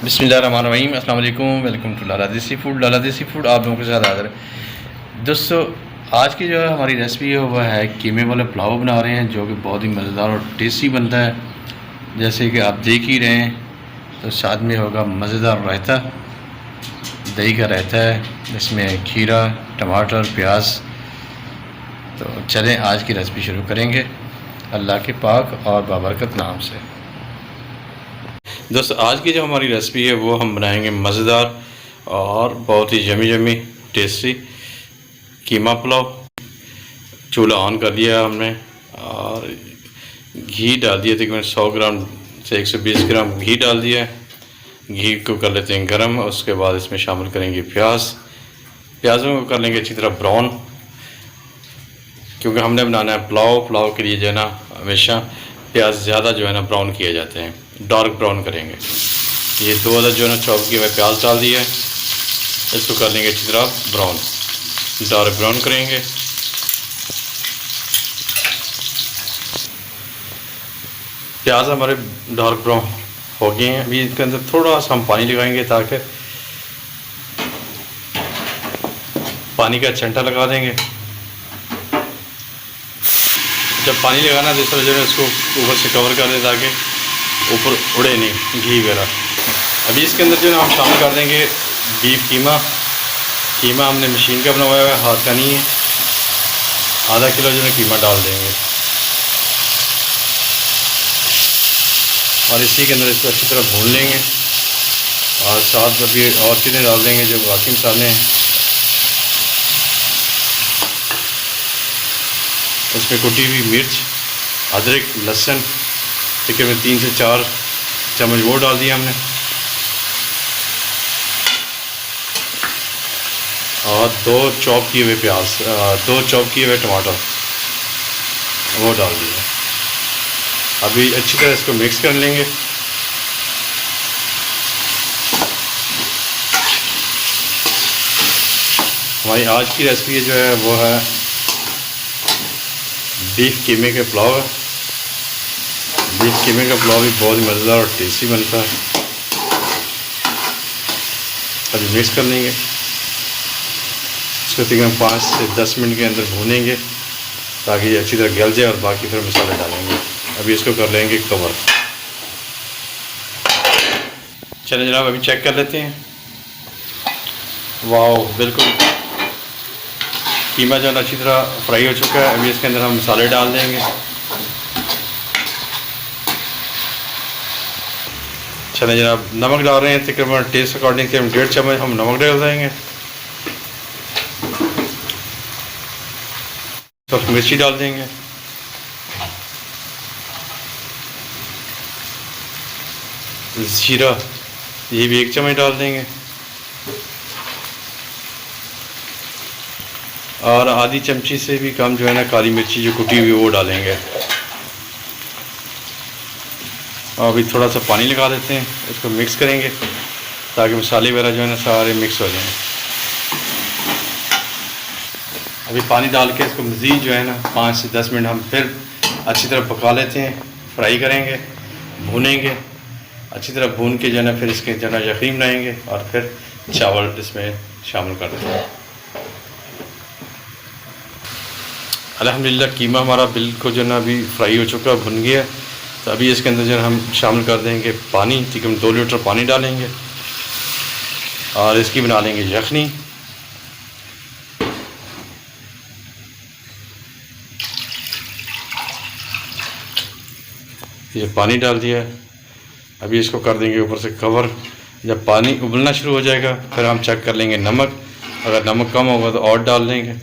बिस्मिल्लाहिर्रहमानिर्रहीम, अस्सलाम वालेकुम, वेलकम टू लाला देसी फूड। लाला देसी फूड आप लोगों के साथ हाज़िर है। दोस्तों, आज की जो है हमारी रेसिपी है वह है कीमे वाले पुलाव बना रहे हैं, जो कि बहुत ही मज़ेदार और टेस्टी बनता है। जैसे कि आप देख ही रहे हैं, तो साथ में होगा मज़ेदार रायता, दही का रायता है, इसमें खीरा, टमाटर, प्याज। तो चलें आज की रेसिपी शुरू करेंगे अल्लाह के पाक और बाबरकत नाम से। दोस्तों, आज की जो हमारी रेसिपी है वो हम बनाएंगे मज़ेदार और बहुत ही यमी यमी टेस्टी कीमा पुलाव। चूल्हा ऑन कर दिया हमने और घी डाल दिया, तकरीबन 100 ग्राम से 120 ग्राम घी डाल दिया। घी को कर लेते हैं गरम। उसके बाद इसमें शामिल करेंगे प्याज़ों को कर लेंगे अच्छी तरह ब्राउन, क्योंकि हमने बनाना है पुलाव के लिए जो है ना हमेशा प्याज ज़्यादा जो है ना ब्राउन किए जाते हैं, डार्क ब्राउन करेंगे। ये 2 अदद जो है ना चॉप किए हुए प्याज डाल दिए, इसको कर लेंगे अच्छी तरह ब्राउन, डार्क ब्राउन करेंगे। प्याज हमारे डार्क ब्राउन हो गए हैं। अभी इसके अंदर थोड़ा सा हम पानी लगाएंगे, ताकि पानी का छंटा लगा देंगे। जब पानी लगाना तो इस तरह जो है इसको ऊपर से कवर कर दें, ताकि ऊपर उड़े नहीं घी वगैरह। अभी इसके अंदर जो है हम शामिल कर देंगे बीफ कीमा हमने मशीन का बनाया हुआ है, हाथ का नहीं है। आधा किलो जो है कीमा डाल देंगे और इसी के अंदर इसको अच्छी तरह भून लेंगे। और साथ अभी और चीज़ें डाल देंगे जो बाकी मसाले हैं। इसमें कुटी हुई मिर्च, अदरक, लहसुन तकरीबन 3 से 4 चम्मच वो डाल दिया हमने, और 2 चॉप किए हुए प्याज, 2 चॉप किए हुए टमाटर वो डाल दिया। अभी अच्छी तरह इसको मिक्स कर लेंगे। हमारी आज की रेसिपी जो है वो है बीफ कीमे के पुलाव है। बीफ कीमे का पुलाव भी बहुत ही मज़ेदार और टेस्टी बनता है। अभी मिक्स कर लेंगे, इसको तकरीबन 5 से 10 मिनट के अंदर भूनेंगे, ताकि ये अच्छी तरह गल जाए, और बाकी फिर मसाले डालेंगे। अभी इसको कर लेंगे कवर। चलिए जनाब, अभी चेक कर लेते हैं। वाह, बिल्कुल कीमा जो है अच्छी तरह फ्राई हो चुका है। अभी इसके अंदर हम मसाले डाल देंगे। चलें जनाब, नमक डाल रहे हैं तकरीबन टेस्ट अकॉर्डिंग से हम 1.5 चम्मच हम नमक डाल देंगे। तो मिर्ची डाल देंगे, जीरा ये भी 1 चम्मच डाल देंगे, और आधी चमची से भी कम जो है ना काली मिर्ची जो कुटी हुई वो डालेंगे। और अभी थोड़ा सा पानी लगा देते हैं, इसको मिक्स करेंगे ताकि मसाले वगैरह जो है ना सारे मिक्स हो जाएं। अभी पानी डाल के इसको मज़ीद जो है ना 5 से 10 मिनट हम फिर अच्छी तरह पका लेते हैं, फ्राई करेंगे, भूनेंगे। अच्छी तरह भून के जो है ना फिर इसके जो है ना यखीन बनाएंगे, और फिर चावल इसमें शामिल कर देंगे। अल्हम्दुलिल्लाह कीमा हमारा बिल्कुल जो है ना अभी फ्राई हो चुका, भुन गया। तो अभी इसके अंदर जो है हम शामिल कर देंगे पानी, तकरीबन 2 लीटर पानी डालेंगे, और इसकी बना लेंगे यखनी। ये पानी डाल दिया। अभी इसको कर देंगे ऊपर से कवर। जब पानी उबलना शुरू हो जाएगा फिर हम चेक कर लेंगे नमक। अगर नमक कम होगा तो और डाल देंगे,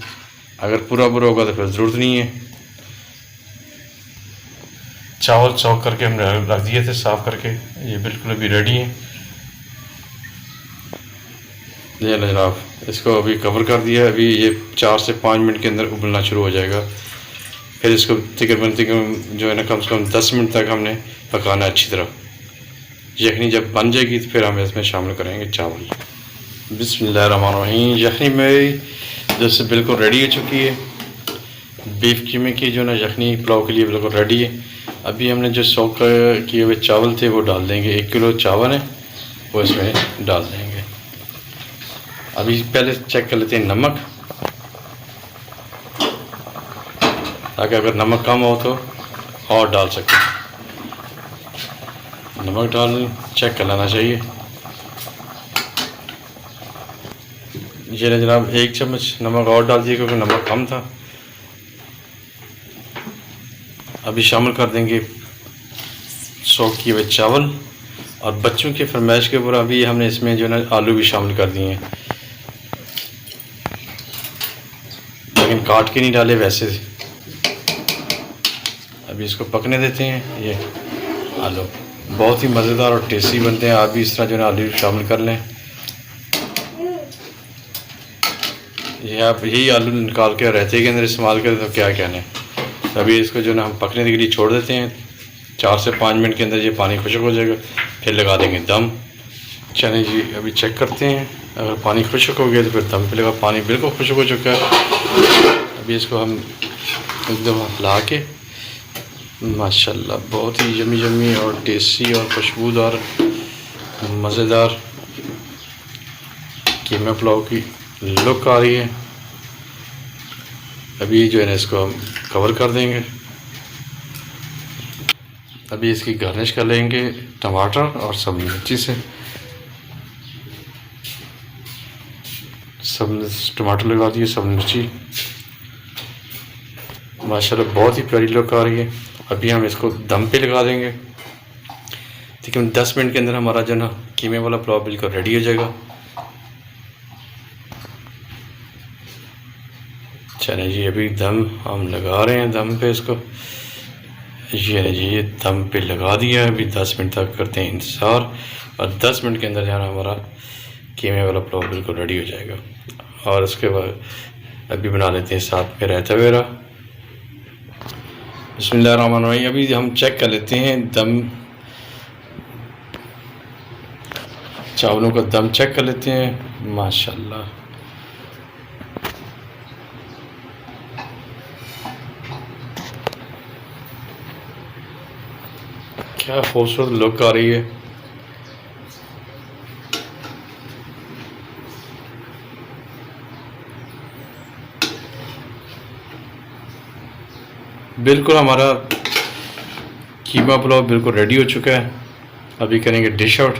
अगर पूरा होगा तो फिर ज़रूरत नहीं है। चावल चौक करके हमने रख दिए थे साफ़ करके, ये बिल्कुल अभी रेडी है। ये जनाब, इसको अभी कवर कर दिया। अभी ये 4 से 5 मिनट के अंदर उबलना शुरू हो जाएगा। फिर इसको तकरीबन जो है ना कम से कम 10 मिनट तक हमने पकाना अच्छी तरह। यखनी जब बन जाएगी तो फिर हम इसमें शामिल करेंगे चावल। बिस्मिल्लाहिर्रहमानिर्रहीम। यखनी मेरी जैसे बिल्कुल रेडी हो चुकी है। बीफ कीमे की जो ना यखनी पुलाव के लिए बिल्कुल रेडी है। अभी हमने जो सोक किए हुए चावल थे वो डाल देंगे। 1 किलो चावल है, वो इसमें डाल देंगे। अभी पहले चेक कर लेते हैं नमक, ताकि अगर नमक कम हो तो और डाल सकते हैं। नमक डाल चेक कर लेना चाहिए। ये जनाब 1 चम्मच नमक और डाल दिए क्योंकि नमक कम था। अभी शामिल कर देंगे सोख किए हुए चावल, और बच्चों की फरमाइश के ऊपर अभी हमने इसमें जो है ना आलू भी शामिल कर दिए हैं, लेकिन काट के नहीं डाले वैसे। अभी इसको पकने देते हैं। ये आलू बहुत ही मज़ेदार और टेस्टी बनते हैं। आप भी इस तरह जो है आलू शामिल कर लें। ये आप यही आलू निकाल के रहते के अंदर इस्तेमाल करें तो क्या कहने। अभी इसको जो है हम पकने के लिए छोड़ देते हैं। 4 से 5 मिनट के अंदर ये पानी खुश्क हो जाएगा, फिर लगा देंगे दम। चलें जी, अभी चेक करते हैं। अगर पानी खुश्क हो गया तो फिर दम पे लगा। पानी बिल्कुल खुश्क हो चुका है। अभी इसको हम एकदम हिला के, माशाल्लाह बहुत ही यमी यमी और टेस्टी और खुशबूदार मज़ेदार कीमा पुलाव की लुक आ रही है। अभी जो है ना इसको हम कवर कर देंगे। अभी इसकी गार्निश कर लेंगे टमाटर और सब्ज़ मिर्ची से। सब टमाटर लगा दिए, सब्ज़ मिर्ची, माशाल्लाह बहुत ही प्यारी लुक आ रही है। अभी हम इसको दम पे लगा देंगे। तकरीबन 10 मिनट के अंदर हमारा जो ना कीमे वाला पुलाव बिल्कुल रेडी हो जाएगा। चलें जी, अभी दम हम लगा रहे हैं दम पे इसको। ये है जी, ये दम पे लगा दिया है। अभी 10 मिनट तक करते हैं इंतज़ार, और 10 मिनट के अंदर जो है हमारा कीमे वाला पुलाव बिल्कुल रेडी हो जाएगा। और उसके बाद अभी बना लेते हैं साथ में रायता वगैरह। बिस्मिल्लाहिर्रहमानिर्रहीम। अभी हम चेक कर लेते हैं दम, चावलों का दम चेक कर लेते हैं। माशाल्लाह क्या खूबसूरत लुक आ रही है। बिल्कुल हमारा कीमा पुलाव बिल्कुल रेडी हो चुका है। अभी करेंगे डिश आउट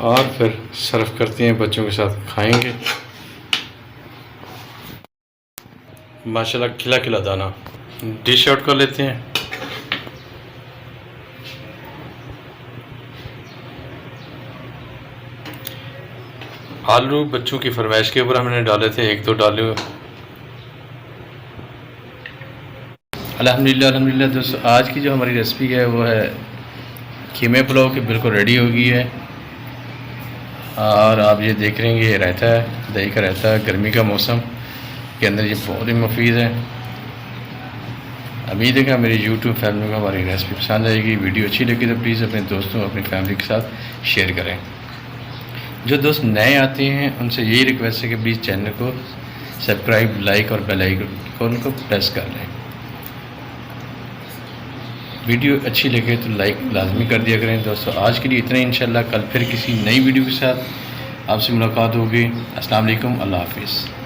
और फिर सर्व करते हैं, बच्चों के साथ खाएंगे। माशाल्लाह खिला खिला दाना। डिश आउट कर लेते हैं। आलू बच्चों की फरमाइश के ऊपर हमने डाले थे, 1-2 डाले। अल्हम्दुलिल्लाह अल्हम्दुलिल्लाह दोस्तों, आज की जो हमारी रेसिपी है वो है कीमे पुलाव की, बिल्कुल रेडी हो गई है। और आप ये देख रहे हैं ये रायता है, दही का रायता है। गर्मी का मौसम के अंदर ये बहुत ही मुफीद है। उम्मीद है कि मेरी यूट्यूब फैमिली को हमारी रेसिपी पसंद आएगी। वीडियो अच्छी लगी तो प्लीज़ अपने दोस्तों अपनी फैमिली के साथ शेयर करें। जो दोस्त नए आते हैं उनसे यही रिक्वेस्ट है कि प्लीज़ चैनल को सब्सक्राइब, लाइक और बेल आइकन को प्रेस कर लें। वीडियो अच्छी लगे तो लाइक लाजमी कर दिया करें। दोस्तों आज के लिए इतना ही। इंशाल्लाह कल फिर किसी नई वीडियो के साथ आपसे मुलाकात होगी। अस्सलाम वालेकुम, अल्लाह हाफिज़।